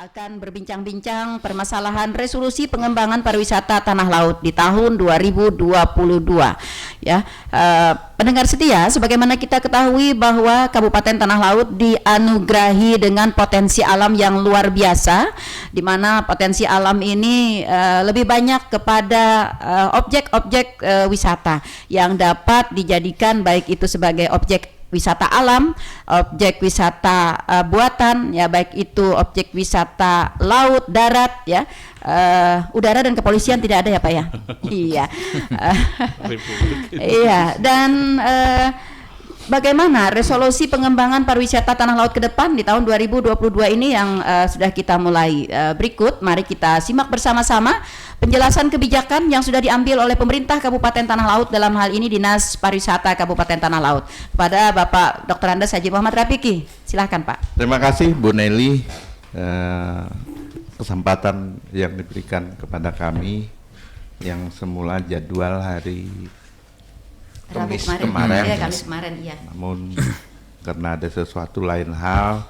akan berbincang-bincang permasalahan resolusi pengembangan pariwisata tanah laut di tahun 2022. Ya, pendengar setia, sebagaimana kita ketahui bahwa Kabupaten Tanah Laut dianugerahi dengan potensi alam yang luar biasa, di mana potensi alam ini lebih banyak kepada objek-objek wisata yang dapat dijadikan baik itu sebagai objek wisata alam, objek wisata buatan, ya baik itu objek wisata laut, darat, ya, udara dan kepolisian tidak ada ya Pak ya. Iya. Iya, dan bagaimana resolusi pengembangan pariwisata tanah laut ke depan di tahun 2022 ini yang sudah kita mulai. Berikut mari kita simak bersama-sama penjelasan kebijakan yang sudah diambil oleh pemerintah Kabupaten Tanah Laut, dalam hal ini Dinas Pariwisata Kabupaten Tanah Laut. Kepada Bapak Dr. Andes Haji Muhammad Rafiki, silahkan Pak. Terima kasih Bu Nelly, kesempatan yang diberikan kepada kami yang semula jadwal hari Kamis kemarin, iya. Namun karena ada sesuatu lain hal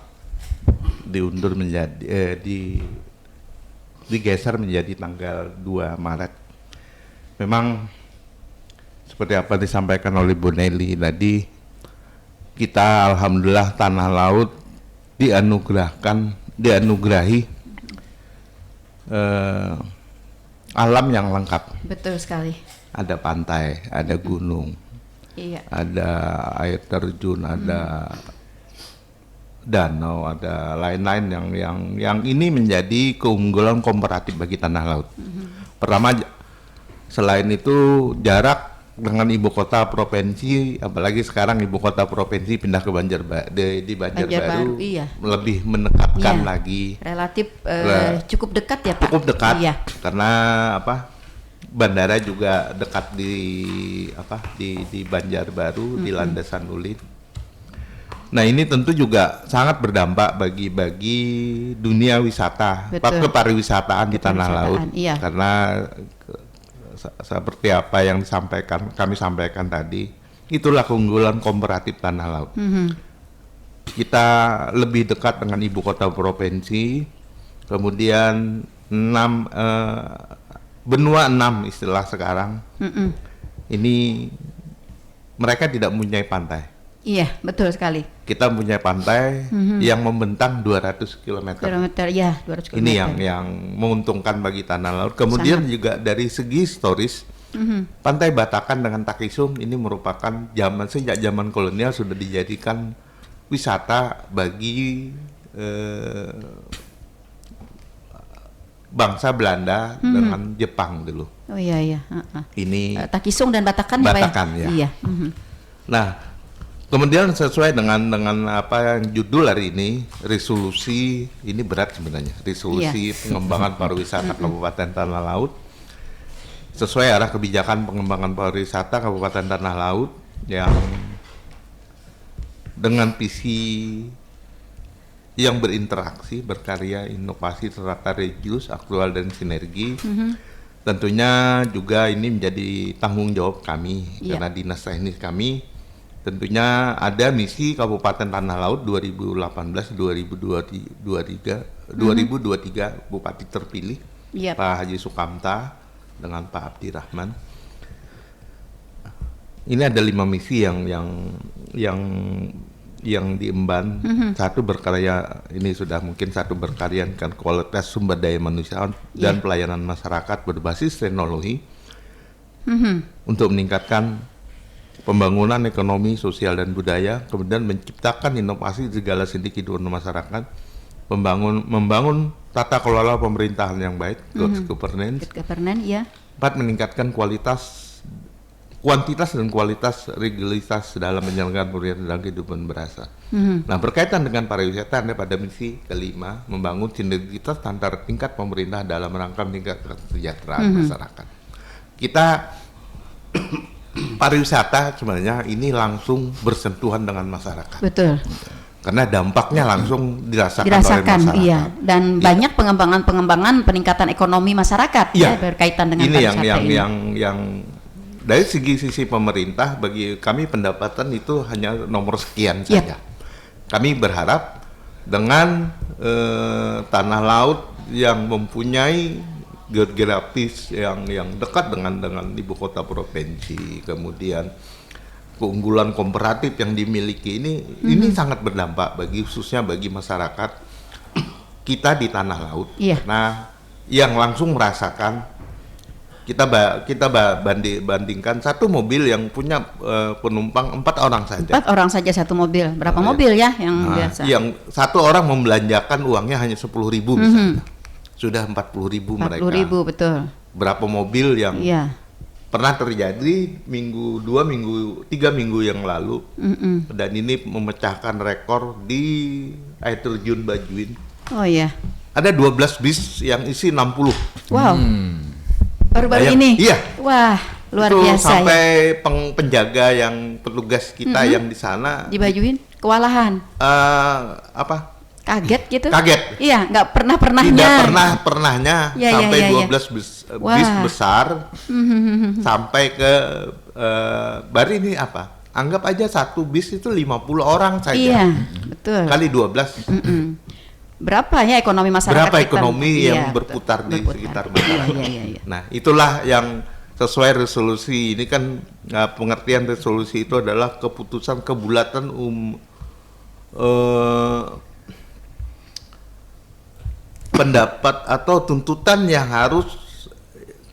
diundur menjadi digeser menjadi tanggal 2 Maret. Memang seperti apa disampaikan oleh Bu Nelly tadi, kita alhamdulillah Tanah Laut dianugerahi alam yang lengkap. Betul sekali. Ada pantai, ada gunung, iya, ada air terjun, ada danau, ada lain-lain yang ini menjadi keunggulan komparatif bagi Tanah Laut. Pertama, selain itu jarak dengan ibu kota provinsi, apalagi sekarang ibu kota provinsi pindah ke Banjarbaru, iya, lebih mendekatkan, iya, lagi. Relatif cukup dekat ya Pak. Cukup dekat, iya. Karena bandara juga dekat di Banjarbaru, di Landasan Ulin. Nah, ini tentu juga sangat berdampak bagi dunia wisata, kepariwisataan di Tanah Laut, iya. Karena seperti apa yang kami sampaikan tadi, itulah keunggulan komparatif Tanah Laut. Kita lebih dekat dengan ibu kota provinsi, kemudian benua 6 istilah sekarang. Ini mereka tidak mempunyai pantai. Iya, betul sekali. Kita mempunyai pantai yang membentang 200 km. Ya, 200 km. Ini yang menguntungkan bagi Tanah Laut. Kemudian sangat. Juga dari segi historis, Pantai Batakan dengan Takisung ini merupakan sejak zaman kolonial sudah dijadikan wisata bagi bangsa Belanda dengan Jepang dulu. Oh iya. Ini Takisung dan Batakan ya Pak ya? Iya. Nah, kemudian sesuai dengan apa yang judul hari ini, resolusi ini berat sebenarnya, resolusi pengembangan pariwisata Kabupaten Tanah Laut, sesuai arah kebijakan pengembangan pariwisata Kabupaten Tanah Laut yang dengan visi yang berinteraksi, berkarya, inovasi, serta religius, aktual dan sinergi. Tentunya juga ini menjadi tanggung jawab kami, karena dinas teknis kami. Tentunya ada misi Kabupaten Tanah Laut 2018-2023 Bupati terpilih, Pak Haji Sukamta dengan Pak Abdirrahman. Ini ada 5 misi yang diemban. Satu berkarya, ini sudah mungkin satu berkarya kan kualitas sumber daya manusia dan pelayanan masyarakat berbasis teknologi untuk meningkatkan pembangunan ekonomi, sosial dan budaya, kemudian menciptakan inovasi segala sendi kehidupan masyarakat, membangun tata kelola pemerintahan yang baik, good governance. Ya. 4, meningkatkan kuantitas dan kualitas regularitas dalam menjalankan pemerintahan dalam kehidupan berasa. Nah, berkaitan dengan pariwisata, ada pada misi kelima, membangun sinergitas antar tingkat pemerintah dalam rangka meningkatkan kesejahteraan masyarakat. Kita pariwisata sebenarnya ini langsung bersentuhan dengan masyarakat. Betul. Karena dampaknya langsung dirasakan oleh masyarakat. Iya. Dan banyak pengembangan peningkatan ekonomi masyarakat berkaitan dengan pariwisata ini. Yang dari sisi pemerintah, bagi kami pendapatan itu hanya nomor sekian saja. Kami berharap dengan tanah laut yang mempunyai geografis yang dekat dengan ibu kota provinsi, kemudian keunggulan komparatif yang dimiliki ini sangat berdampak khususnya bagi masyarakat kita di tanah laut. Karena yang langsung merasakan, kita bandingkan satu mobil yang punya penumpang 4 orang saja. 4 orang saja satu mobil. Berapa mobil ya yang biasa? Yang satu orang membelanjakan uangnya hanya 10.000 misalnya. Sudah 40.000 mereka. 40.000 betul. Berapa mobil yang pernah terjadi 3 minggu yang lalu, dan ini memecahkan rekor di air terjun Bajuin. Oh iya. Ada 12 bis yang isi 60. Wow. Baru-baru ini. Iya. Wah, luar itu biasa. Sampai penjaga yang petugas kita yang di sana di Bajuin kewalahan. Kaget gitu? Kaget. Iya, nggak pernahnya. Tidak pernahnya sampai 12 bis besar sampai ke baru ini apa? Anggap aja satu bis itu 50 orang saja. Iya, betul. Kali 12. Berapa ya ekonomi masyarakat? Berapa ekonomi yang berputar di sekitar masyarakat? Iya. Nah, itulah yang sesuai resolusi. Ini kan pengertian resolusi itu adalah keputusan kebulatan pendapat atau tuntutan yang harus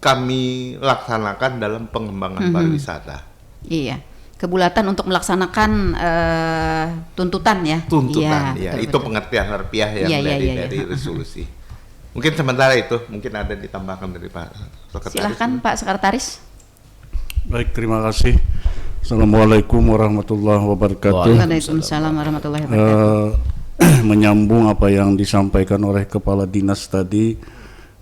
kami laksanakan dalam pengembangan pariwisata. Iya, kebulatan untuk melaksanakan tuntutan ya. Tuntutan, ya. Itu pengertian harfiah yang dari resolusi. Mungkin sementara itu, mungkin ada ditambahkan dari Pak Sekretaris. Silahkan Pak Sekretaris. Baik, terima kasih. Assalamualaikum warahmatullahi wabarakatuh. Waalaikumsalam warahmatullahi wabarakatuh. Menyambung apa yang disampaikan oleh Kepala Dinas tadi,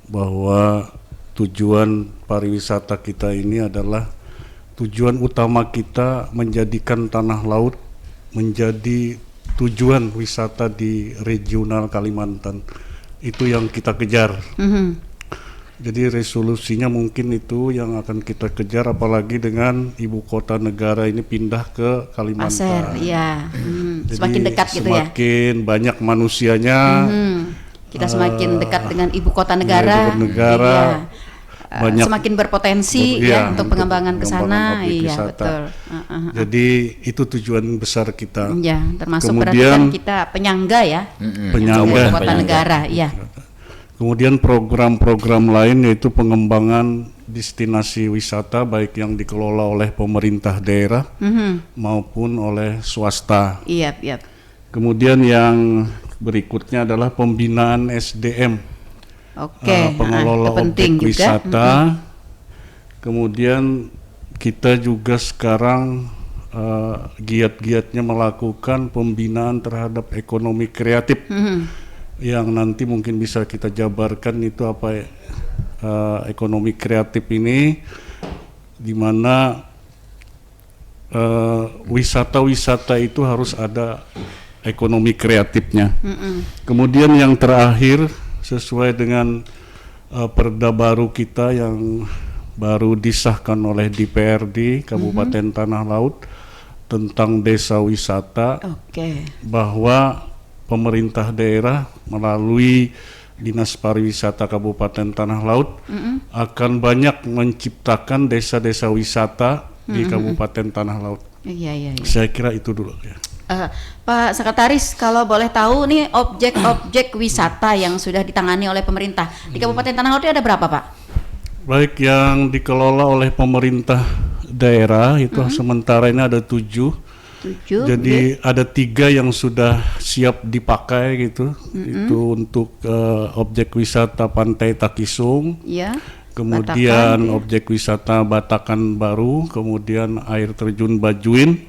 bahwa tujuan pariwisata kita ini adalah tujuan utama kita menjadikan tanah laut menjadi tujuan wisata di regional Kalimantan. Itu yang kita kejar. Jadi resolusinya mungkin itu yang akan kita kejar, apalagi dengan ibu kota negara ini pindah ke Kalimantan. Iya. Semakin dekat gitu ya. Semakin banyak manusianya. Kita semakin dekat dengan ibu kota negara. Banyak, semakin berpotensi untuk pengembangan ke sana. Iya, betul. Jadi itu tujuan besar kita. Iya, termasuk kemudian kita penyangga ya. Penyangga ibu kota negara, iya. Kemudian program-program lain yaitu pengembangan destinasi wisata baik yang dikelola oleh pemerintah daerah maupun oleh swasta. Iya. Kemudian yang berikutnya adalah pembinaan SDM. Pengelola objek wisata. Kemudian kita juga sekarang giat-giatnya melakukan pembinaan terhadap ekonomi kreatif. Yang nanti mungkin bisa kita jabarkan itu apa ekonomi kreatif ini, di mana wisata-wisata itu harus ada ekonomi kreatifnya. Kemudian yang terakhir sesuai dengan perda baru kita yang baru disahkan oleh DPRD Kabupaten Tanah Laut tentang desa wisata, bahwa pemerintah daerah melalui Dinas Pariwisata Kabupaten Tanah Laut akan banyak menciptakan desa-desa wisata di Kabupaten Tanah Laut. Iya. Saya kira itu dulu ya. Pak Sekretaris, kalau boleh tahu nih objek-objek wisata yang sudah ditangani oleh pemerintah di Kabupaten Tanah Laut ada berapa, Pak? Baik, yang dikelola oleh pemerintah daerah itu sementara ini ada 7. Jadi ada 3 yang sudah siap dipakai gitu. Itu untuk objek wisata Pantai Takisung, kemudian Batakan, objek wisata Batakan Baru, kemudian air terjun Bajuin,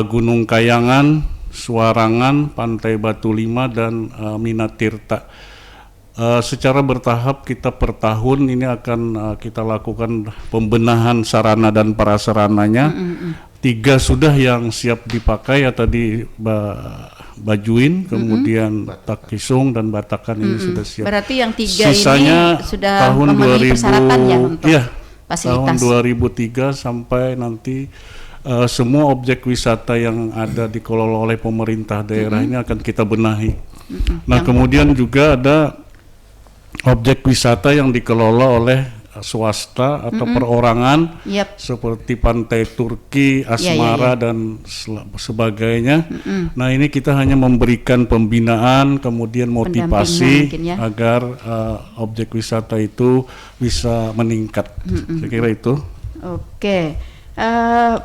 Gunung Kayangan, Suarangan, Pantai Batu Lima, dan Minatirta. Secara bertahap kita per tahun ini akan kita lakukan pembenahan sarana dan prasarananya. 3 sudah yang siap dipakai ya, tadi Bajuin, kemudian Takisung dan Batakan ini sudah siap. Berarti yang 3 sisanya ini sudah memenuhi persyaratan ya untuk fasilitas. Tahun 2003 sampai nanti semua objek wisata yang ada dikelola oleh pemerintah daerah ini akan kita benahi. Nah, kemudian juga ada objek wisata yang dikelola oleh swasta atau perorangan, seperti Pantai Turki, Asmara dan sebagainya. Nah, ini kita hanya memberikan pembinaan, kemudian motivasi agar objek wisata itu bisa meningkat. Saya kira itu. Oke.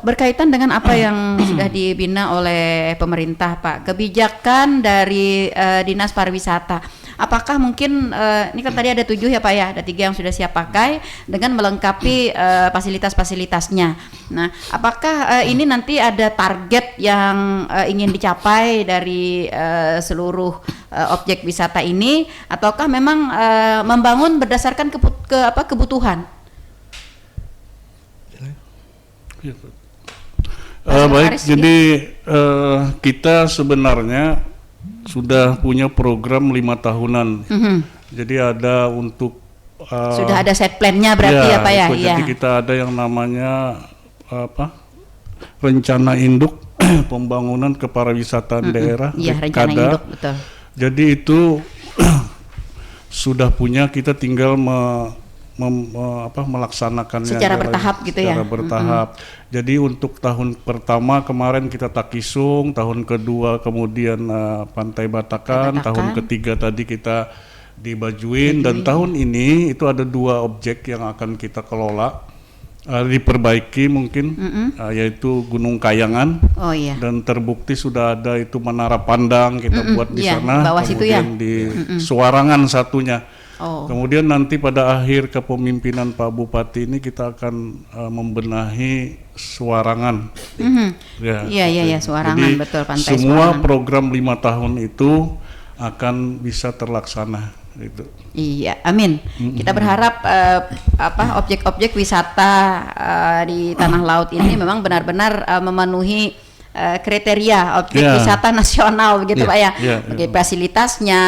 Berkaitan dengan apa yang sudah dibina oleh pemerintah, Pak, kebijakan dari Dinas Pariwisata, apakah mungkin ini kan tadi ada 7 ya Pak ya, ada 3 yang sudah siap pakai dengan melengkapi fasilitas-fasilitasnya. Nah, apakah ini nanti ada target yang ingin dicapai dari seluruh objek wisata ini, ataukah memang membangun berdasarkan kebutuhan? Baik, jadi kita sebenarnya sudah punya program 5 tahunan. Jadi ada untuk sudah ada set plan-nya berarti ya Pak ya? Jadi kita ada yang namanya rencana induk pembangunan kepariwisataan daerah, rencana induk, betul. Jadi itu sudah punya, kita tinggal melaksanakannya secara bertahap gitu ya. Secara bertahap. Jadi untuk tahun pertama kemarin kita Takisung, tahun kedua kemudian Pantai Batakan, tahun ketiga tadi kita di Bajuin, dan tahun ini itu ada 2 objek yang akan kita kelola, diperbaiki mungkin, yaitu Gunung Kayangan. Dan terbukti sudah ada itu Menara Pandang kita buat di sana, kemudian di Suwarangan satunya. Kemudian nanti pada akhir kepemimpinan Pak Bupati ini kita akan membenahi Suwarangan. Suwarangan. Jadi, betul, Pantai semua Suwarangan. Program 5 tahun itu akan bisa terlaksana. Itu. Iya, amin. Kita berharap objek-objek wisata di tanah laut ini memang benar-benar memenuhi kriteria objek wisata nasional begitu Pak ya, bagi fasilitasnya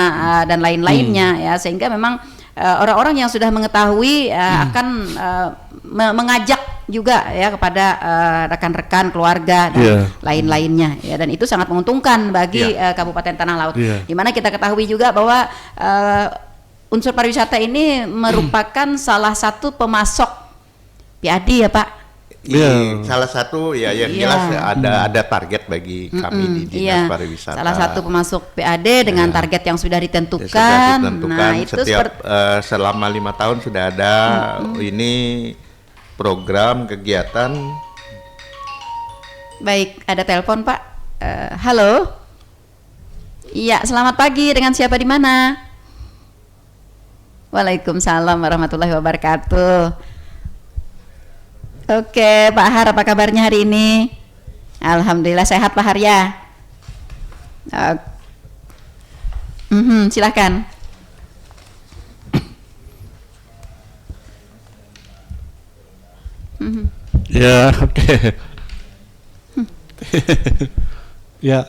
dan lain-lainnya ya, sehingga memang orang-orang yang sudah mengetahui akan mengajak juga ya kepada rekan-rekan keluarga dan lain-lainnya ya, dan itu sangat menguntungkan bagi Kabupaten Tanah Laut. Di mana kita ketahui juga bahwa unsur pariwisata ini merupakan salah satu pemasok PAD ya Pak. Salah satu yang jelas ada target bagi kami di Dinas Pariwisata. Salah satu pemasok PAD dengan target yang sudah ditentukan. Nah, itu setiap selama 5 tahun sudah ada ini program kegiatan. Baik, ada telepon Pak. Halo. Iya, selamat pagi. Dengan siapa di mana? Waalaikumsalam warahmatullahi wabarakatuh. Oke, Pak Har, apa kabarnya hari ini? Alhamdulillah sehat Pak Har ya. Silakan. Ya, oke. Ya.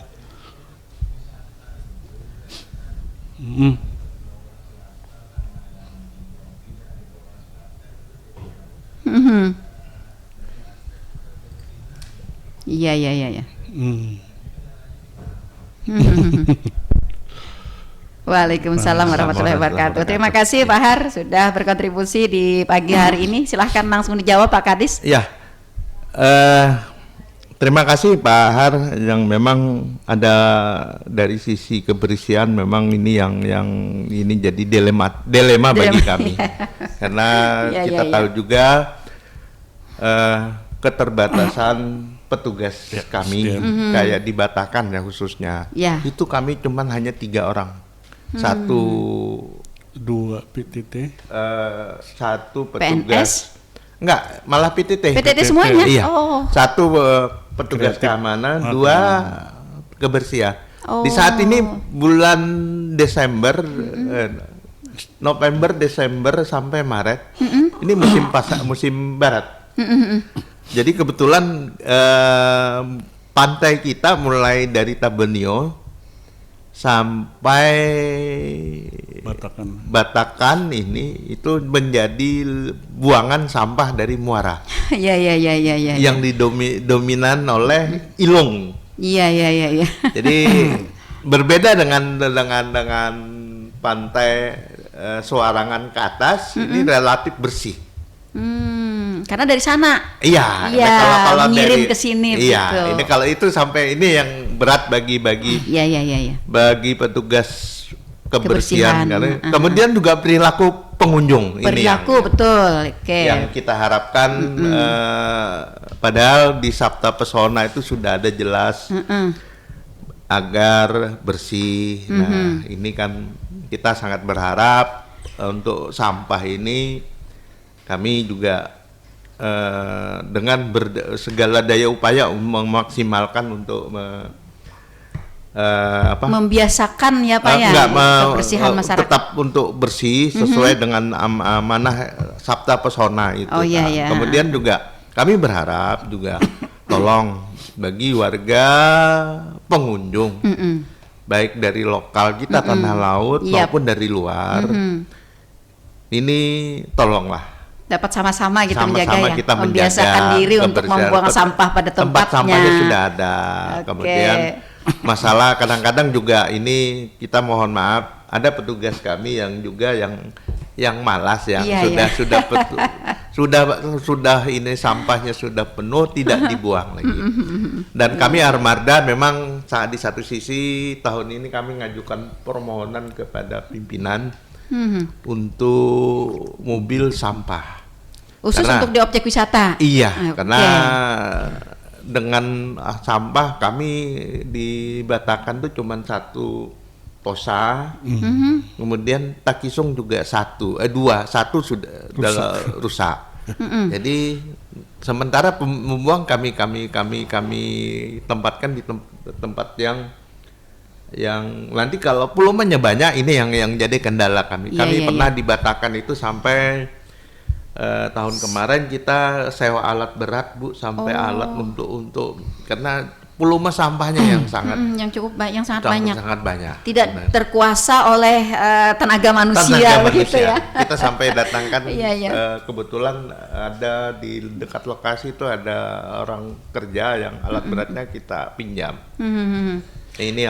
Iya. Waalaikumsalam warahmatullahi wabarakatuh. Terima kasih Pak Har sudah berkontribusi di pagi hari ini. Silahkan langsung dijawab Pak Kadis. Ya, terima kasih Pak Har, yang memang ada dari sisi kebersihan memang ini yang ini jadi dilema bagi kami. Karena kita tahu juga keterbatasan petugas kami kayak di Batakan ya khususnya. Itu kami cuman hanya 3 orang. 1 2 PTT, 1 petugas. Enggak, malah PTT semuanya. Iya. 1 petugas keamanan, 2 kebersihan. Di saat ini bulan Desember, November, Desember sampai Maret. Ini musim barat. Jadi kebetulan pantai kita mulai dari Tabenio sampai Batakan ini itu menjadi buangan sampah dari muara. Iya. Yang didominan oleh ilung. Iya. Jadi berbeda dengan pantai Suarangan ke atas, ini relatif bersih. Karena dari sana. Iya. Kalau ngirim ke sini. Iya. Gitu. Ini kalau itu sampai ini yang berat bagi Iya. bagi petugas kebersihan. Karena kemudian juga perilaku pengunjung. Perilaku ini betul. Okay. Yang kita harapkan. Padahal di Sabta Pesona itu sudah ada jelas agar bersih. Nah, ini kan kita sangat berharap untuk sampah ini kami juga dengan segala daya upaya memaksimalkan untuk membiasakan ya Pak kebersihan masyarakat. Tetap untuk bersih sesuai dengan amanah Sabta Pesona itu. Iya. Kemudian juga kami berharap juga tolong bagi warga pengunjung baik dari lokal kita tanah laut maupun dari luar ini tolonglah dapat sama-sama gitu sama-sama menjaga kita membiasakan diri untuk membuang sampah pada tempatnya. Tempat sampahnya sudah ada. Kemudian masalah kadang-kadang juga ini kita mohon maaf ada petugas kami yang juga yang malas yang sudah ini sampahnya sudah penuh tidak dibuang lagi. Dan kami Armada memang di satu sisi tahun ini kami ngajukan permohonan kepada pimpinan untuk mobil sampah. Khusus untuk di objek wisata. Iya, karena dengan sampah kami di Batakan tuh cuma satu Tosa, kemudian Takisung juga satu sudah rusak. Jadi sementara membuang kami tempatkan di tempat yang nanti kalau volumenya banyak ini yang jadi kendala kami. Kami pernah di Batakan itu sampai tahun kemarin kita sewa alat berat Bu sampai alat untuk karena volume sampahnya yang sangat sangat banyak. Tidak terkuasa oleh tenaga manusia begitu ya. Kita sampai datangkan kebetulan ada di dekat lokasi itu ada orang kerja yang alat beratnya kita pinjam. Ini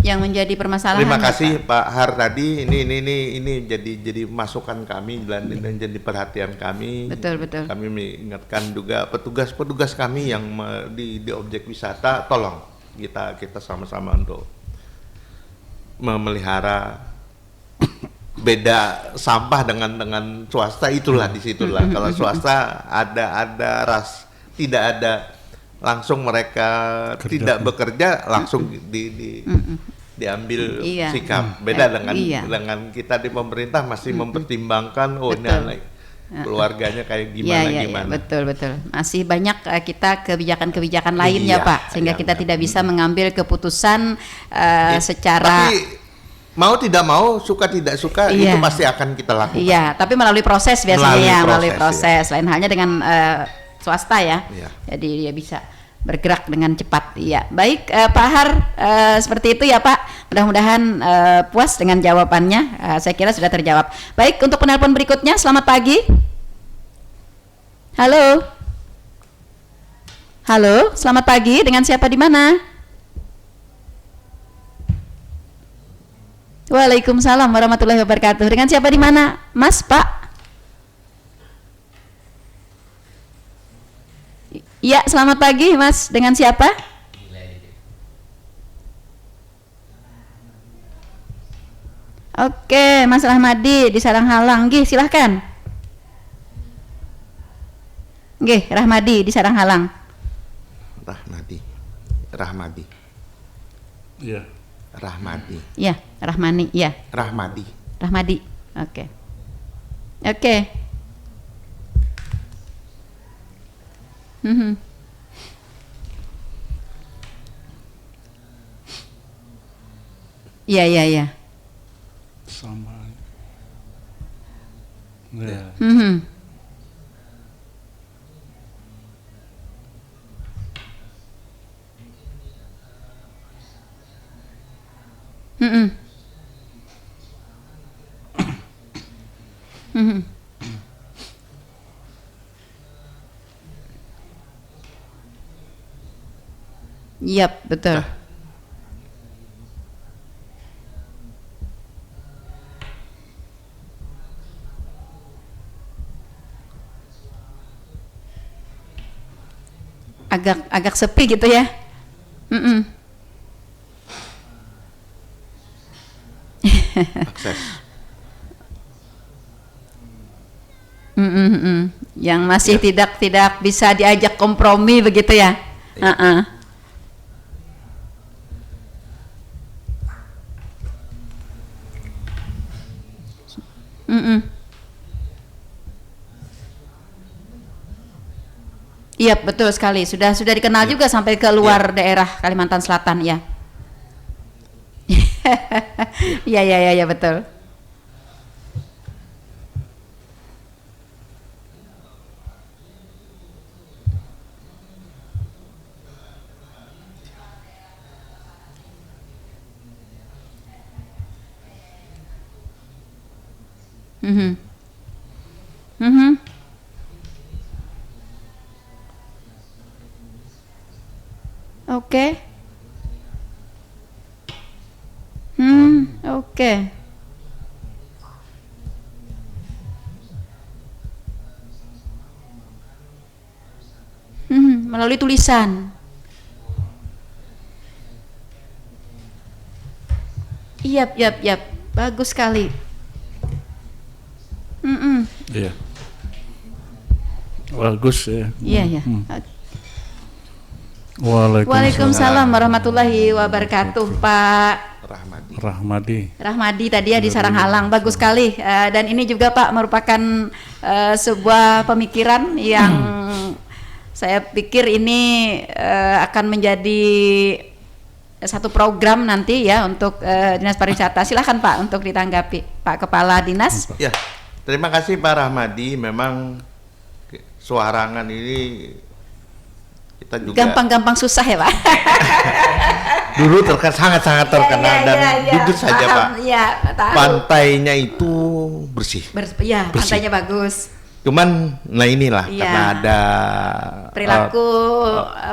yang menjadi permasalahan. Terima kasih Pak Har tadi. Ini jadi masukan kami dan jadi perhatian kami. Betul. Kami mengingatkan juga petugas kami yang di objek wisata, tolong kita sama-sama untuk memelihara beda sampah dengan swasta itulah disitulah. Kalau swasta ada tidak ada langsung mereka tidak bekerja langsung diambil sikap. Beda dengan kita di pemerintah masih mempertimbangkan ini keluarganya kayak gimana. Betul. Masih banyak kita kebijakan-kebijakan lain ya Pak, sehingga kita tidak bisa mengambil keputusan secara mau tidak mau, suka tidak suka itu pasti akan kita lakukan. Iya, tapi melalui proses biasanya melalui proses. Lain halnya dengan swasta ya. Jadi dia bisa bergerak dengan cepat. Iya, baik Pak Har, seperti itu ya Pak. Mudah-mudahan puas dengan jawabannya. Saya kira sudah terjawab. Baik, untuk penelpon berikutnya, selamat pagi. Halo, selamat pagi. Dengan siapa di mana? Waalaikumsalam warahmatullahi wabarakatuh. Dengan siapa di mana, Mas, Pak? Ya, selamat pagi Mas. Dengan siapa? Oke, Mas Rahmadi di Saranghalang. Nggih, silahkan. Nggih, Rahmadi di Saranghalang. Rahmadi. Iya. Rahmadi. Iya, Rahmani, iya. Rahmadi. Oke. Iya. Sama. Ya. Yap, betul. Agak sepi gitu ya. Akses. Yang masih tidak bisa diajak kompromi begitu ya. Iya, betul sekali. Sudah dikenal juga sampai ke luar daerah Kalimantan Selatan ya. Iya, betul. Oke. Oke. Melalui tulisan. Yap. Bagus sekali. Iya. Bagus ya. Iya. Waalaikumsalam warahmatullahi wabarakatuh, Pak Rahmadi tadi ya di Saranghalang. Bagus sekali. Dan ini juga Pak merupakan sebuah pemikiran yang saya pikir ini akan menjadi satu program nanti ya untuk Dinas Pariwisata. Silakan Pak untuk ditanggapi, Pak Kepala Dinas. Ya, terima kasih Pak Rahmadi. Memang Suarangan ini kita juga gampang-gampang susah ya Pak. Dulu sangat-sangat terkenal dan jujur saja Pak. Pantainya itu bersih. Pantainya bagus. Cuman inilah karena ada perilaku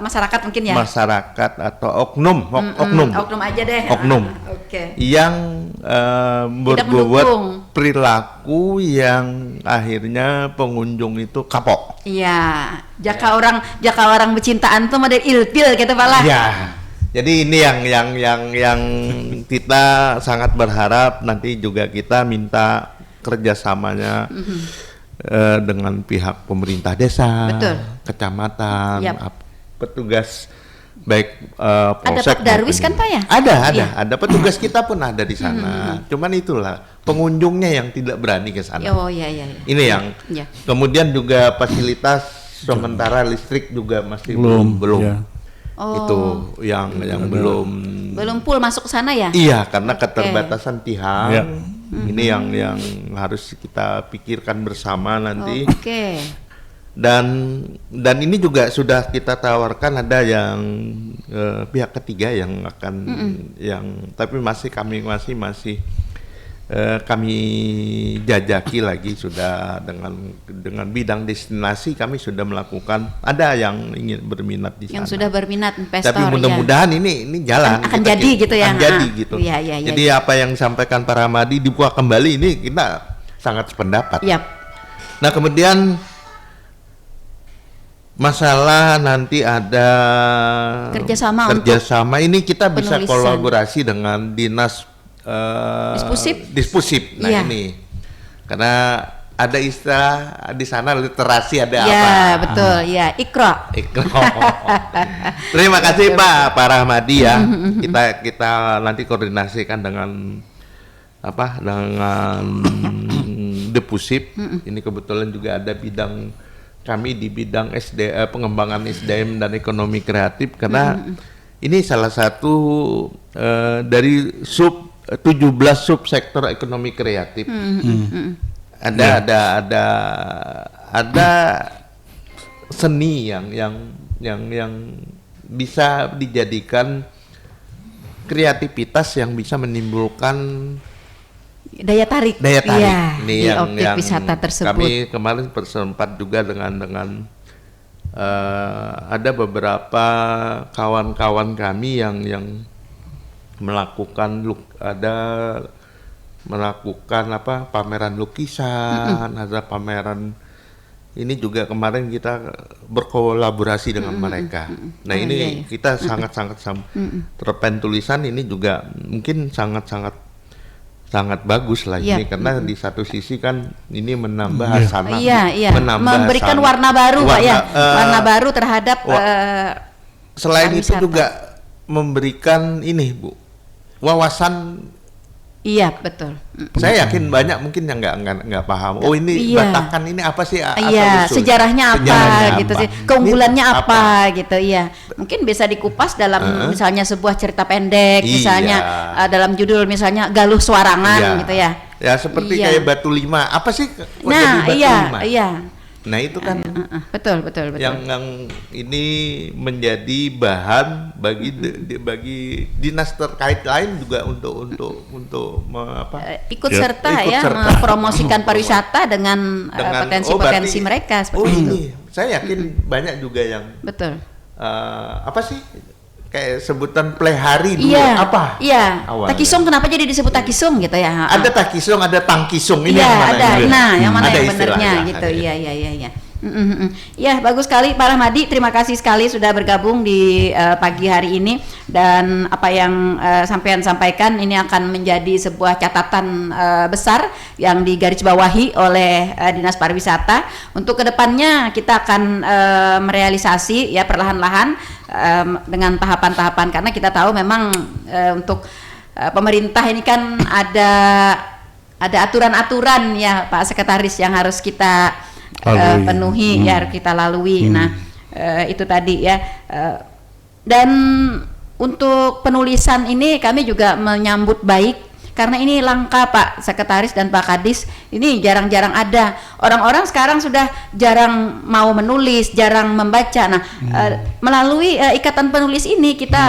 masyarakat mungkin ya. Masyarakat atau oknum aja deh. Yang berbuat perilaku yang akhirnya pengunjung itu kapok. Iya, jaka orang bercintaan tuh model ilfil gitu Pak lah. Iya. Jadi ini yang kita sangat berharap nanti juga kita minta kerjasamanya dengan pihak pemerintah desa, betul, kecamatan, petugas baik polsek. Ada Pak Darwis kan Pak ya? Ada petugas kita pun ada di sana. Cuman itulah pengunjungnya yang tidak berani ke sana. Iya. Ini yang kemudian juga fasilitas sementara listrik juga masih belum. Ya. Itu yang belum full masuk ke sana ya? Iya, karena keterbatasan pihak. Ya. Ini yang harus kita pikirkan bersama nanti. Dan ini juga sudah kita tawarkan ada yang pihak ketiga yang akan tapi kami kami jajaki lagi sudah dengan bidang destinasi kami sudah melakukan, ada yang ingin berminat di sana. Yang sudah berminat investor. Tapi mudah-mudahan ini jalan akan jadi gitu ya. Akan jadi gitu. Jadi apa yang disampaikan Pak Rahmadi dibuka kembali ini kita sangat sependapat. Nah, kemudian masalah nanti ada kerjasama ini kita bisa kolaborasi dengan dinas Dispusip. Nah ini karena ada istilah di sana literasi ada apa? Ya betul, ya Iqra. Terima kasih Pak Rahmadi ya. Kita nanti koordinasikan dengan Depusip. Ini kebetulan juga ada kami di bidang pengembangan SDM dan ekonomi kreatif karena ini salah satu dari 17 subsektor ekonomi kreatif. Ada seni yang bisa dijadikan kreativitas yang bisa menimbulkan Daya tarik. Ya, di objek wisata tersebut. Kami kemarin bersempat juga dengan ada beberapa kawan-kawan kami yang melakukan pameran lukisan, ada pameran ini juga kemarin kita berkolaborasi dengan mereka. Nah ini kita sangat-sangat terpen tulisan ini juga mungkin sangat bagus lah ini karena di satu sisi kan ini menambah hasanah, memberikan warna baru Pak ya, warna baru terhadap selain itu juga memberikan ini Bu wawasan. Iya betul. Saya yakin banyak mungkin yang nggak paham. Oh ini Batakan ini apa sih? Sejarahnya apa gitu sih? Keunggulannya apa gitu? Iya. Mungkin bisa dikupas dalam misalnya sebuah cerita pendek, misalnya dalam judul misalnya Galuh Swarangan gitu ya. Ya seperti kayak Batu Lima. Apa sih? Nah Lima? Iya. Nah itu kan betul. Yang ini menjadi bahan bagi dinas terkait lain juga untuk ikut serta mempromosikan pariwisata dengan potensi-potensi mereka seperti itu. Saya yakin banyak juga yang apa sih? Kayak sebutan plehari dulu apa? Iya. Takisung kenapa jadi disebut takisung gitu ya? Ada takisung, ada tangkisung ini yang mana? Ada. Nah, yang mana ada yang benernya gitu. Iya. Ya, bagus sekali Pak Rahmadi. Terima kasih sekali sudah bergabung di pagi hari ini, dan apa yang sampean sampaikan ini akan menjadi sebuah catatan besar yang digarisbawahi oleh Dinas Pariwisata. Untuk kedepannya kita akan merealisasi ya perlahan-lahan dengan tahapan-tahapan, karena kita tahu memang untuk pemerintah ini kan ada aturan-aturan ya Pak Sekretaris yang harus kita penuhi ya, harus kita lalui. Nah itu tadi ya, dan untuk penulisan ini kami juga menyambut baik karena ini langka Pak Sekretaris dan Pak Kadis, ini jarang-jarang ada. Orang-orang sekarang sudah jarang mau menulis, jarang membaca. Nah melalui ikatan penulis ini kita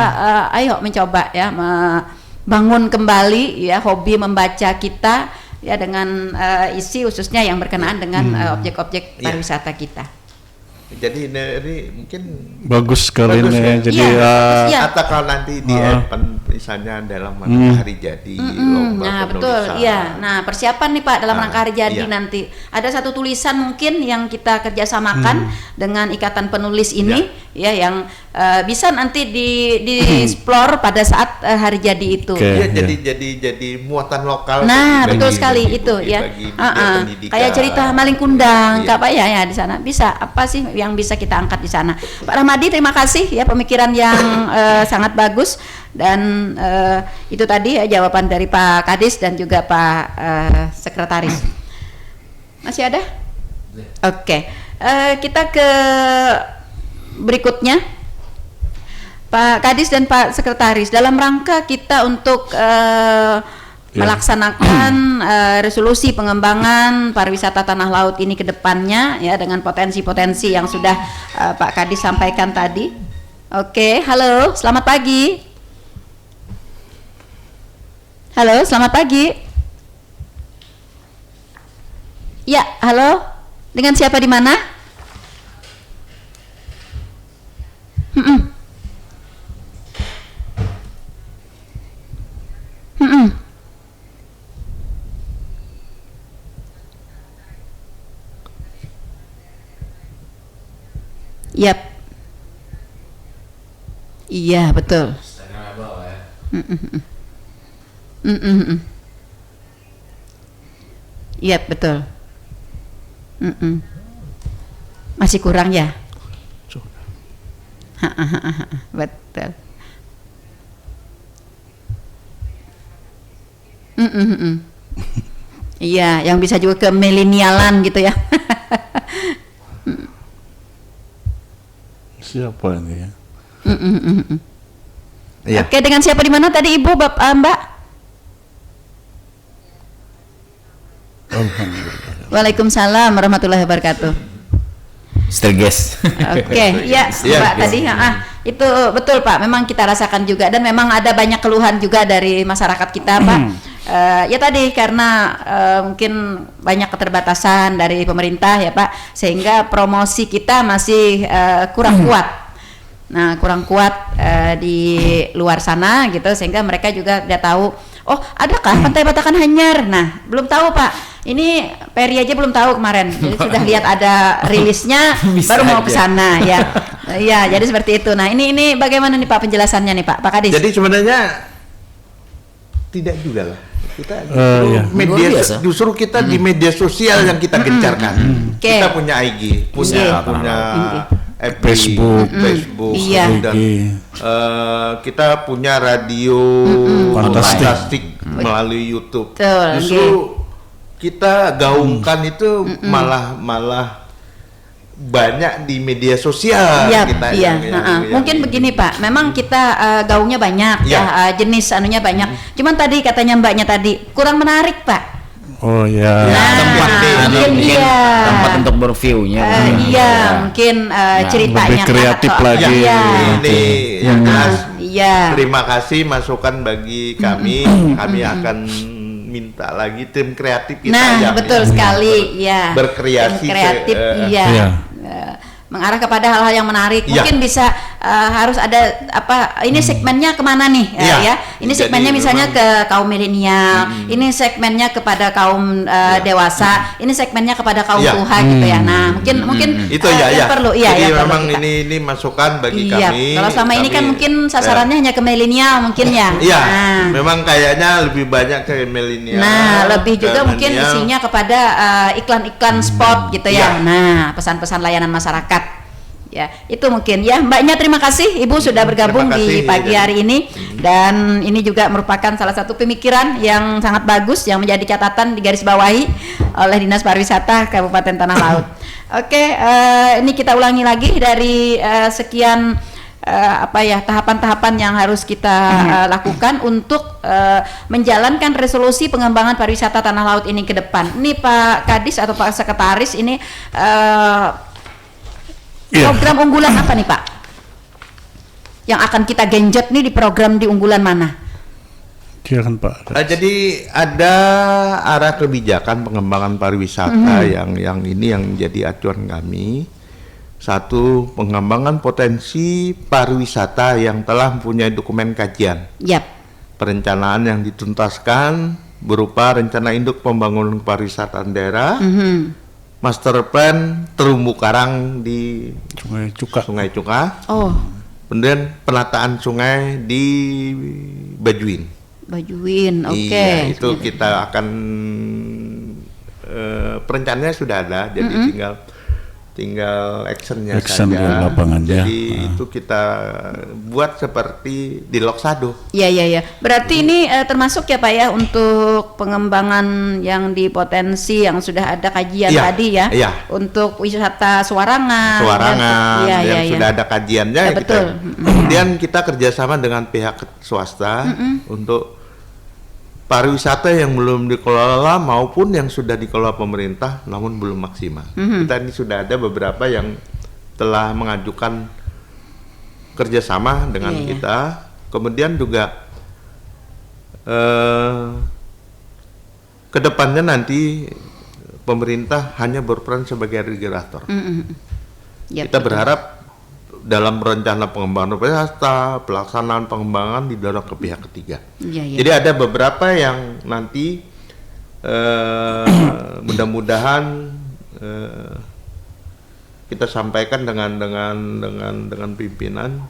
ayo mencoba ya bangun kembali ya hobi membaca kita ya, dengan isi khususnya yang berkenaan dengan objek-objek pariwisata kita. Jadi ini mungkin bagus sekali ini. Jadi atau kalau nanti di misalnya dalam hari jadi nah betul iya. Nah persiapan nih Pak dalam rangka hari jadi nanti ada satu tulisan mungkin yang kita kerjasamakan dengan ikatan penulis ini ya, yang bisa nanti di-explore pada saat hari jadi itu. Jadi muatan lokal. Nah betul sekali itu ya. Kayak cerita Maling Kundang Kak Pak ya di sana bisa apa sih yang bisa kita angkat di sana. Pak Rahmadi terima kasih ya, pemikiran yang sangat bagus, dan itu tadi ya jawaban dari Pak Kadis dan juga Pak Sekretaris. Masih ada? Oke. Kita ke berikutnya. Pak Kadis dan Pak Sekretaris, dalam rangka kita untuk melaksanakan resolusi pengembangan pariwisata tanah laut ini ke depannya ya, dengan potensi-potensi yang sudah Pak Kadis sampaikan tadi. Oke, halo, selamat pagi. Halo, selamat pagi. Ya, halo. Dengan siapa di mana? Yap. Iya, betul. Iya, betul. Masih kurang ya? Betul. Iya, yang bisa juga ke milenialan gitu ya. Siapa ini ya? Ya. Oke, dengan siapa di mana tadi Ibu, Mbak? Waalaikumsalam warahmatullahi wabarakatuh. Mr. Guest. Oke, ya Mbak tadi itu betul Pak, memang kita rasakan juga, dan memang ada banyak keluhan juga dari masyarakat kita Pak. Ya tadi karena mungkin banyak keterbatasan dari pemerintah ya Pak, sehingga promosi kita masih kurang kuat. Nah, kurang kuat di luar sana gitu, sehingga mereka juga udah tahu, oh adakah Pantai Batakan Hanyar? Nah, belum tahu Pak. Ini Peri aja belum tahu kemarin. Jadi sudah lihat ada rilisnya baru mau ke sana ya. Ya, jadi seperti itu. Nah, ini bagaimana nih Pak penjelasannya nih Pak Kadis? Jadi sebenarnya tidak juga lah. Kita justru kita di media sosial yang kita gencarkan. Kita punya IG, punya FB, Facebook, dan kita punya radio fantastik melalui YouTube. Justru kita gaungkan itu malah banyak di media sosial kita. Mungkin begini Pak, memang kita gaungnya banyak jenis anunya banyak. Cuman tadi katanya Mbaknya tadi kurang menarik Pak. Oh ya. Tempat untuk berviewnya. Mungkin ceritanya lebih kreatif lagi. Ini yang jelas. Terima kasih masukan bagi kami. Kami akan minta lagi tim kreatif kita betul sekali berkreasi tim kreatif mengarah kepada hal-hal yang menarik. Mungkin bisa harus ada ini segmennya kemana nih ini segmennya misalnya ke kaum milenial, ini segmennya kepada kaum dewasa, ini segmennya kepada kaum tua gitu ya. Nah mungkin itu perlu jadi memang ini masukan bagi kami. Kalau selama ini kan mungkin sasarannya hanya ke milenial mungkin ya. Memang kayaknya lebih banyak ke milenial. Nah lebih juga mungkin isinya kepada iklan-iklan spot gitu ya. Nah pesan-pesan layanan masyarakat. Ya, itu mungkin ya. Mbaknya terima kasih Ibu sudah bergabung di pagi hari ini, dan ini juga merupakan salah satu pemikiran yang sangat bagus yang menjadi catatan di garis bawahi oleh Dinas Pariwisata Kabupaten Tanah Laut. Oke, ini kita ulangi lagi dari sekian tahapan-tahapan yang harus kita lakukan untuk menjalankan resolusi pengembangan pariwisata Tanah Laut ini ke depan. Ini Pak Kadis atau Pak Sekretaris ini program unggulan apa nih Pak? Yang akan kita genjot nih di program di unggulan mana? Silakan Pak. Jadi ada arah kebijakan pengembangan pariwisata yang ini yang jadi acuan kami. Satu, pengembangan potensi pariwisata yang telah mempunyai dokumen kajian. Perencanaan yang dituntaskan berupa rencana induk pembangunan pariwisata daerah. Master plan terumbu karang di Sungai Cuka. Kemudian penataan sungai di Bajuin, oke. Itu kita akan perencanaannya sudah ada, jadi tinggal actionnya Action saja. Jadi itu kita buat seperti di Loksado. Iya. Berarti ini termasuk ya Pak ya untuk pengembangan yang di potensi yang sudah ada kajian tadi ya. Untuk wisata Suwarangan. Yang sudah ada kajiannya. Kemudian kita kerjasama dengan pihak swasta untuk pariwisata yang belum dikelola maupun yang sudah dikelola pemerintah namun belum maksimal. Kita ini sudah ada beberapa yang telah mengajukan kerjasama dengan kita. Kemudian juga kedepannya nanti pemerintah hanya berperan sebagai regulator. Kita berharap dalam rencana pengembangan pariwisata, pelaksanaan pengembangan didorong ke pihak ketiga. Jadi ada beberapa yang nanti mudah-mudahan kita sampaikan dengan pimpinan.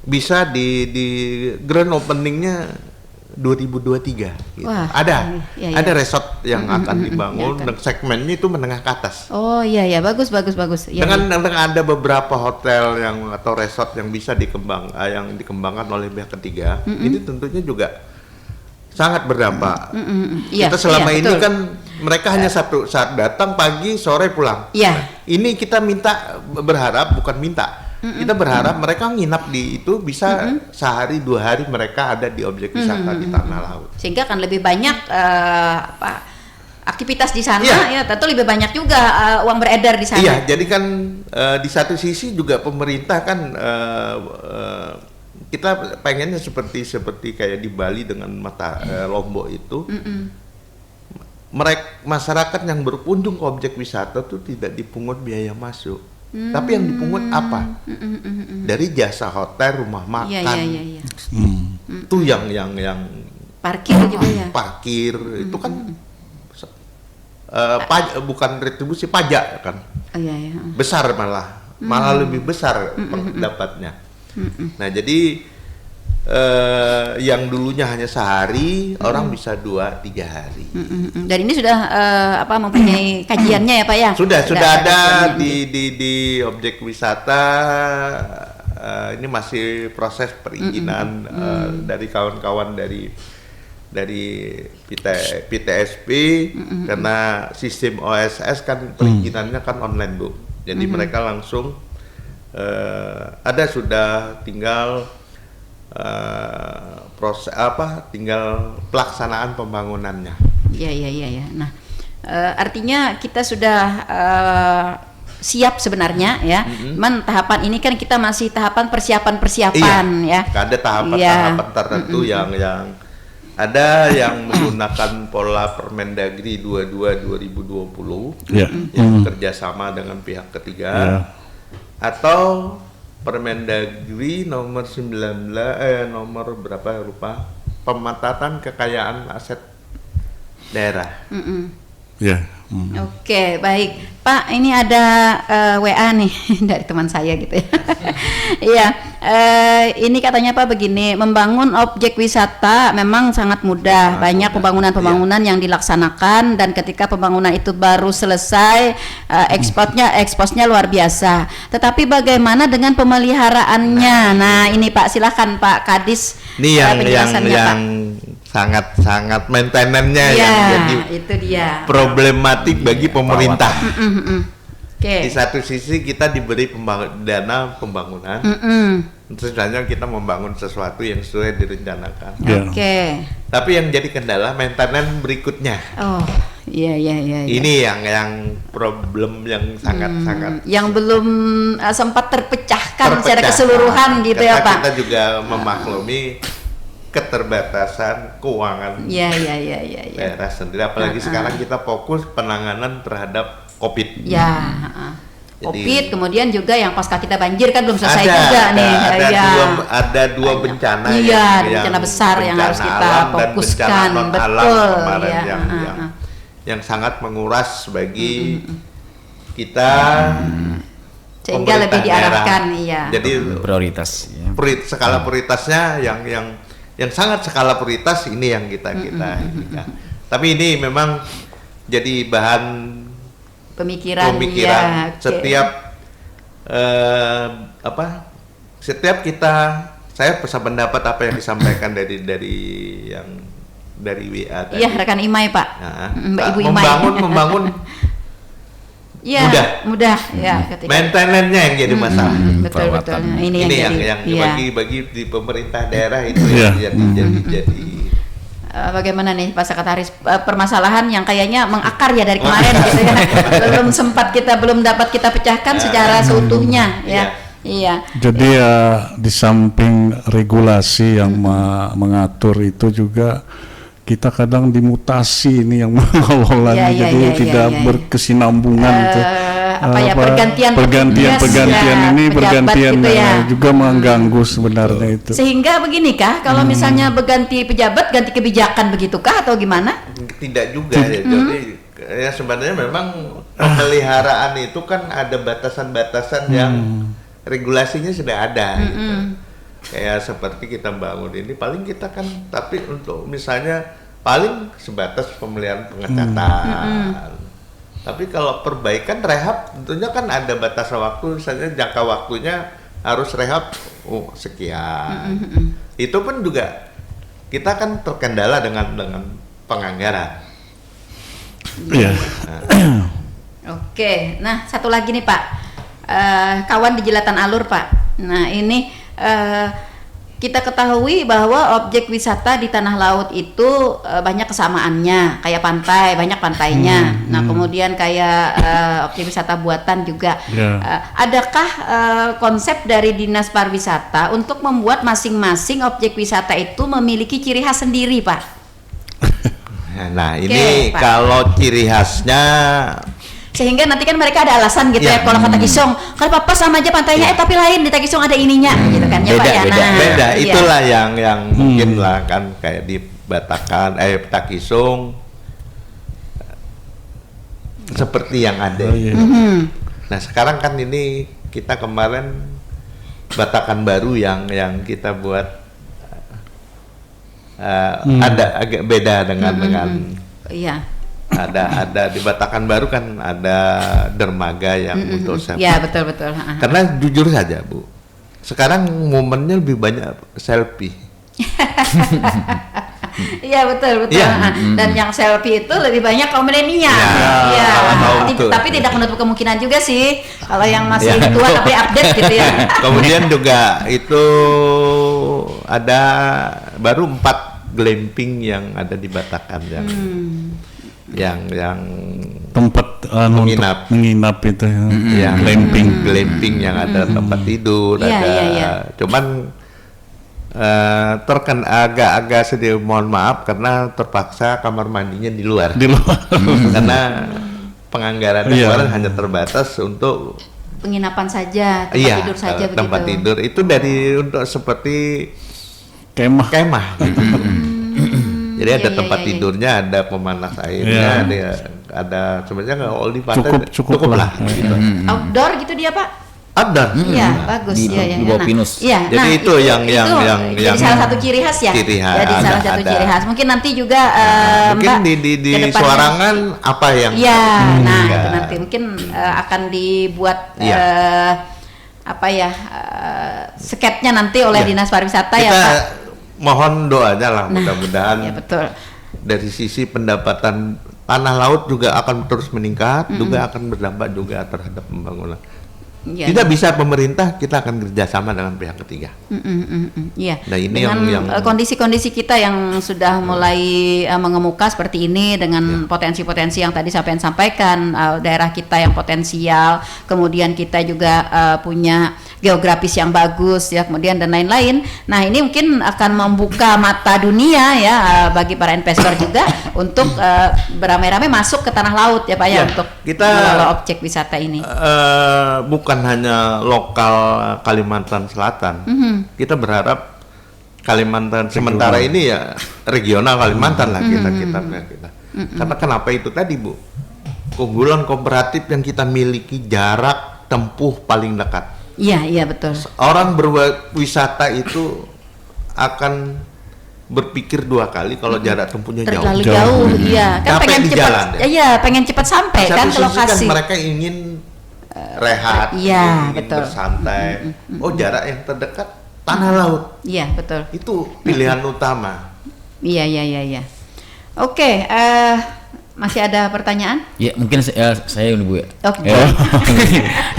Bisa di grand openingnya 2023 gitu. Ada resort yang akan dibangun dan segmennya itu menengah ke atas. Bagus. Dengan ada beberapa hotel yang atau resort yang bisa dikembangkan oleh pihak ketiga. Ini tentunya juga sangat berdampak. Kita selama ini kan mereka hanya satu saat datang pagi sore pulang. Ini kita kita berharap mereka nginap di itu bisa sehari 2 hari mereka ada di objek wisata di Tanah Laut. Sehingga akan lebih banyak aktivitas di sana tentu lebih banyak juga uang beredar di sana. Jadi kan di satu sisi juga pemerintah kan kita pengennya seperti kayak di Bali dengan Lombok itu. Masyarakat yang berkunjung ke objek wisata tuh tidak dipungut biaya masuk. Tapi yang dipungut apa? Dari jasa hotel, rumah makan. Itu yang parkir juga ya. Parkir itu kan bukan retribusi, pajak kan. Besar malah lebih besar pendapatnya. Nah, jadi yang dulunya hanya sehari, orang bisa 2-3 hari. Dan ini sudah mempunyai kajiannya ya Pak ya? Sudah ada di objek wisata. Ini masih proses perizinan dari kawan-kawan dari PTSP, karena sistem OSS kan perizinannya kan online Bu. Jadi mereka langsung sudah tinggal tinggal pelaksanaan pembangunannya. Iya. Nah, artinya kita sudah siap sebenarnya ya. Tahapan ini kan kita masih tahapan persiapan ya. Ada tahapan tertentu yang ada yang menggunakan pola Permendagri 22/2020 yang kerjasama dengan pihak ketiga, atau Permendagri nomor 19 nomor berapa lupa, pemantapan kekayaan aset daerah. Oke, baik Pak, ini ada WA nih dari teman saya gitu ya. Iya, ini katanya Pak begini, membangun objek wisata memang sangat mudah, banyak pembangunan yang dilaksanakan, dan ketika pembangunan itu baru selesai, eksposnya luar biasa. Tetapi bagaimana dengan pemeliharaannya? Nah, ini Pak, silakan Pak Kadis. Ini yang sangat maintenance-nya yang jadi itu dia problematik bagi pemerintah. Di satu sisi kita diberi dana pembangunan, sebenarnya kita membangun sesuatu yang sesuai direncanakan. Tapi yang jadi kendala maintenance berikutnya. Ini yang problem yang sangat yang belum sempat terpecahkan secara keseluruhan gitu ya Pak. Kita juga memaklumi keterbatasan keuangan daerah sendiri, apalagi sekarang kita fokus penanganan terhadap COVID. COVID, kemudian juga yang pasca kita banjir kan belum selesai juga nih. Ada dua bencana bencana besar yang harus kita fokuskan. Betul yang sangat menguras bagi kita, sehingga lebih diarahkan jadi prioritas skala prioritasnya yang sangat skala prioritas ini yang kita tapi ini memang jadi bahan pemikiran setiap setiap kita. Saya pendapat apa yang disampaikan dari WA tadi. Rekan Imai Pak. Mbak Ibu Imai. Membangun mudah maintenance-nya yang jadi masalah. Betul. Ini yang bagi di pemerintah daerah itu jadi bagaimana nih Pak Sekretaris, permasalahan yang kayaknya mengakar ya dari kemarin gitu ya. belum dapat kita pecahkan secara seutuhnya ya. Jadi di samping regulasi yang mengatur itu juga kita kadang dimutasi ini yang mengelolanya, jadi tidak berkesinambungan itu. Pergantian gitu juga mengganggu sebenarnya itu. Sehingga beginikah kalau misalnya berganti pejabat, ganti kebijakan begitukah atau gimana? Tidak juga jadi sebenarnya memang pemeliharaan itu kan ada batasan-batasan yang regulasinya sudah ada gitu. Kayak seperti kita bangun ini paling kita kan, tapi untuk misalnya paling sebatas pemeliharaan pengecatan. Tapi kalau perbaikan rehab tentunya kan ada batas waktu, misalnya jangka waktunya harus rehab sekian. Itu pun juga kita kan terkendala dengan penganggaran. Oke, nah satu lagi nih Pak, kawan di Jelatan Alur Pak. Nah ini kita ketahui bahwa objek wisata di tanah laut itu banyak kesamaannya, kayak pantai, banyak pantainya. Nah, kemudian kayak objek wisata buatan juga. Adakah konsep dari Dinas Pariwisata untuk membuat masing-masing objek wisata itu memiliki ciri khas sendiri, Pak? Nah, ini kalau ciri khasnya, sehingga nanti kan mereka ada alasan gitu ya, kalau kata Takisong kalau Papa sama aja pantainya, tapi lain di Takisong ada ininya gitu kan ya, Pak ya. Beda. Itulah yang mungkin lah kan, kayak di Batakan, Takisong seperti yang ada. Nah, sekarang kan ini kita kemarin Batakan baru yang kita buat ada agak beda dengan iya. Ada di Batakan baru kan ada dermaga yang untuk selfie. Ya, betul. Karena jujur saja, Bu, sekarang momennya lebih banyak selfie. Iya, betul. Ya. Dan yang selfie itu lebih banyak kaum milenial. Iya. Tapi tidak menutup kemungkinan juga sih kalau yang masih tua tapi update gitu ya. Kemudian juga itu ada baru 4 glamping yang ada di Batakan yang tempat menginap itu yang glamping yang ada tempat tidur, ada. Cuman agak sedih, mohon maaf karena terpaksa kamar mandinya di luar. Karena penganggaran kemarin hanya terbatas untuk penginapan saja, tempat tidur saja begitu. Tempat tidur itu untuk seperti kemah gitu. Jadi ada tempat tidurnya, ada pemanas airnya, ada sebenarnya kalau di pantai cukup lah. Gitu. Outdoor gitu dia, Pak? Outdoor. Iya, bagus di bawah pinus. Iya, jadi itu yang salah satu ciri khas ya. Jadi salah satu ciri khas. Mungkin nanti juga mungkin Mbak di Soarangan apa yang itu nanti mungkin akan dibuat sketnya nanti oleh Dinas Pariwisata ya, Pak. Mohon doanya lah, mudah-mudahan betul. Dari sisi pendapatan tanah laut juga akan terus meningkat, juga akan berdampak juga terhadap pembangunan. Tidak bisa pemerintah, kita akan kerjasama dengan pihak ketiga. Iya. Nah, ini dengan yang kondisi-kondisi kita yang sudah mulai mengemuka seperti ini, dengan potensi-potensi yang tadi sampean sampaikan, daerah kita yang potensial, kemudian kita juga punya geografis yang bagus ya, kemudian dan lain-lain. Nah, ini mungkin akan membuka mata dunia ya bagi para investor juga untuk beramai-ramai masuk ke tanah laut ya, Pak ya, untuk mengelola objek wisata ini. Bukan hanya lokal Kalimantan Selatan. Kita berharap Kalimantan sementara ini ya regional Kalimantan lah kita. Karena kenapa itu tadi, Bu? Keunggulan kooperatif yang kita miliki, jarak tempuh paling dekat. Iya, betul. Orang berwisata itu akan berpikir 2 kali kalau jarak tempuhnya terlalu jauh. Iya, kan pengen cepat. Iya, pengen cepat sampai kan ke lokasi. Kan mereka ingin rehat, betul. Bersantai. Jarak yang terdekat tanah laut. Iya, betul. Itu pilihan utama. Iya. Oke, masih ada pertanyaan? Ya, mungkin saya ini, Bu ya. Oke.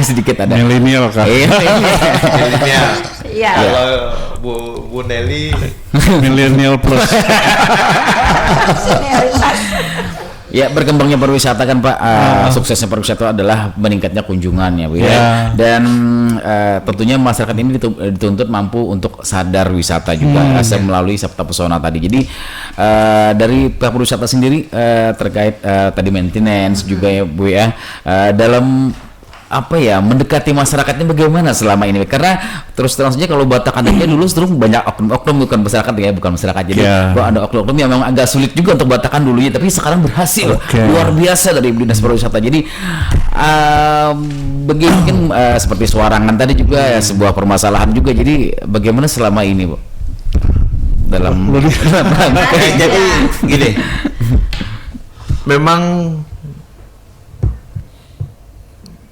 Sedikit ada. Milenial kan. Milenial. Iya. Kalau Bu Nelly milenial plus. Ya, berkembangnya pariwisata kan, Pak, suksesnya pariwisata adalah meningkatnya kunjungan ya, Bu ya. Dan tentunya masyarakat ini dituntut mampu untuk sadar wisata juga melalui Sabta Pesona tadi. Jadi dari pihak pariwisata sendiri terkait tadi maintenance juga ya, Bu ya, dalam mendekati masyarakatnya bagaimana selama ini? Karena terus saja kalau Batakan aja dulu banyak oknum bukan masyarakat, jadi ada oknum yang memang agak sulit juga untuk Batakan dulunya, tapi sekarang berhasil luar biasa dari Dinas Pariwisata. Jadi mungkin seperti Soarangan tadi juga sebuah permasalahan juga. Jadi bagaimana selama ini, Bu? Dalam jadi gini, memang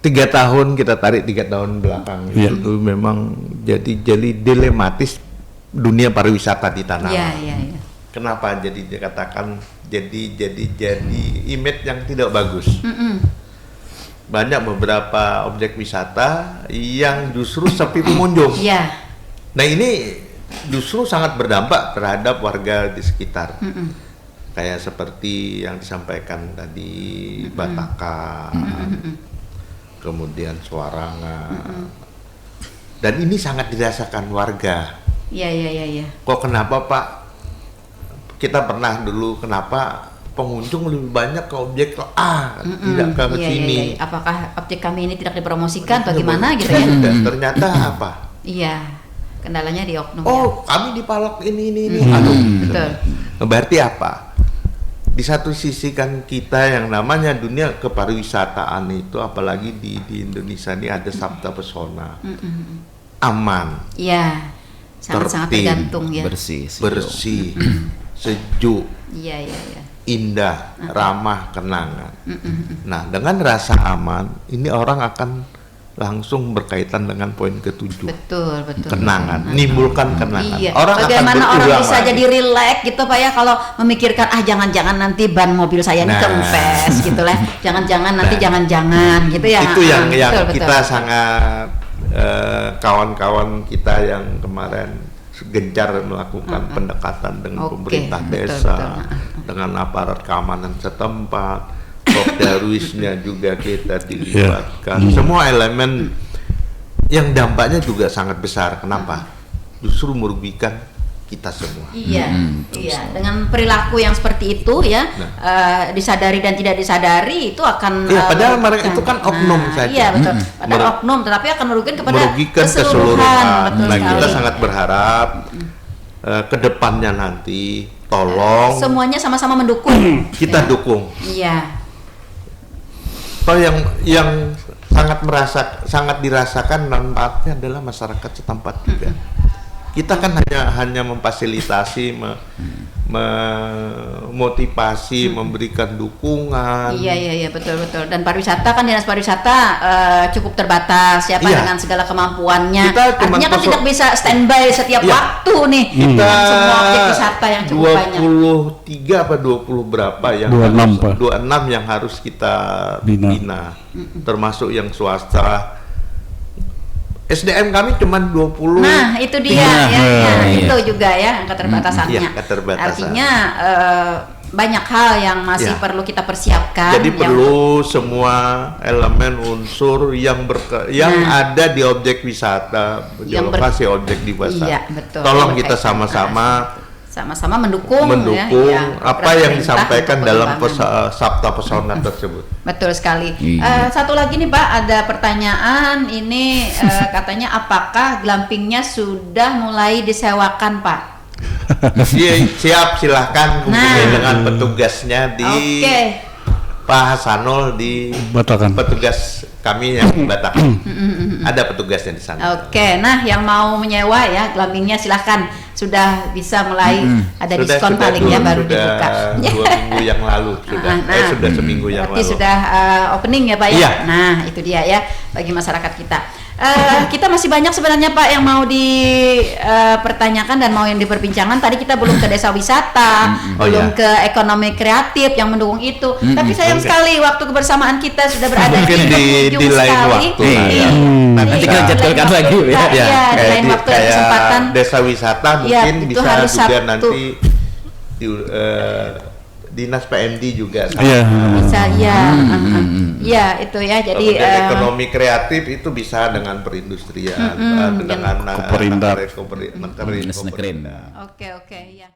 3 tahun kita tarik 3 tahun belakang itu memang jadi dilematis dunia pariwisata di tanah laut. Kenapa jadi dikatakan jadi image yang tidak bagus? Banyak beberapa objek wisata yang justru sepi pengunjung. Nah, ini justru sangat berdampak terhadap warga di sekitar. Kayak seperti yang disampaikan tadi, Batakan, kemudian Suarangan. Dan ini sangat dirasakan warga. Iya. Kok kenapa Pak? Kita pernah dulu kenapa pengunjung lebih banyak ke objek A, tidak ke sini. Iya. Apakah objek kami ini tidak dipromosikan atau gimana gitu ya? Ternyata apa? Iya, kendalanya di oknum. Oh, kami dipalak ini. Betul. Berarti apa? Di satu sisi kan kita yang namanya dunia kepariwisataan itu, apalagi di Indonesia ini ada Sabta Pesona, aman, iya, sangat tergantung ya, bersih, sejuk, iya, indah, ramah, kenangan. Nah, dengan rasa aman, ini orang akan langsung berkaitan dengan poin ke-7. Betul. Kenangan, menimbulkan kenangan. Iya. Orang bagaimana akan orang bisa lagi. Jadi rileks gitu Pak ya, kalau memikirkan jangan-jangan nanti ban mobil saya ini kempes gitu lah. Jangan-jangan nanti jangan-jangan gitu ya. Itu yang betul. Kita sangat kawan-kawan kita yang kemarin gencar melakukan pendekatan dengan pemerintah desa, dengan aparat keamanan setempat. Darwisnya juga kita dilibatkan. Semua elemen yang dampaknya juga sangat besar. Kenapa? Justru merugikan kita semua. Iya. Dengan perilaku yang seperti itu ya, disadari dan tidak disadari itu akan. Padahal mereka itu kan oknum saja. Iya betul. Padahal oknum, tetapi akan merugikan keseluruhan. Nah, kita sangat berharap kedepannya nanti tolong semuanya sama-sama mendukung. Kita dukung. Iya. Yang sangat dirasakan manfaatnya adalah masyarakat setempat juga. Kita kan hanya memfasilitasi, memotivasi, memberikan dukungan. Iya betul. Dan pariwisata kan, dinas pariwisata cukup terbatas dengan segala kemampuannya. Artinya kan tidak bisa standby setiap waktu nih. Kita semua objek wisata yang cukup banyak. 23 apa 20 berapa yang 26 yang harus kita bina. Termasuk yang swasta. SDM kami cuma 20. Nah, itu dia itu juga ya keterbatasannya. Artinya banyak hal yang masih perlu kita persiapkan. Jadi perlu semua elemen unsur yang ada di objek wisata, di lokasi objek wisata. Iya, betul. Tolong kita sama-sama mendukung apa yang disampaikan dalam Sabta Pesona tersebut. Betul sekali. Satu lagi nih Pak, ada pertanyaan ini katanya apakah glampingnya sudah mulai disewakan Pak? Siap, silahkan hubungi dengan petugasnya di Pak Hasanul di Batakan. Petugas kami yang di Batakan. Ada petugasnya di sana. Nah yang mau menyewa ya glampingnya silahkan, sudah bisa mulai ada diskon paling ya baru dibuka. 2 minggu yang lalu sudah seminggu yang lalu. Sudah opening ya Pak ya. Iya. Nah itu dia ya bagi masyarakat kita. Kita masih banyak sebenarnya Pak yang mau dipertanyakan dan mau yang diperbincangkan. Tadi kita belum ke desa wisata, belum ke ekonomi kreatif yang mendukung itu. Tapi sayang sekali waktu kebersamaan kita sudah berada di lain waktu. Nanti kita jadwalkan lagi ya. Di lain waktu dan kesempatan. Desa wisata mungkin bisa juga nanti di Dinas PMD juga bisa ya itu ya. Jadi ekonomi kreatif itu bisa dengan perindustrian, dengan pemerintah. Oke ya.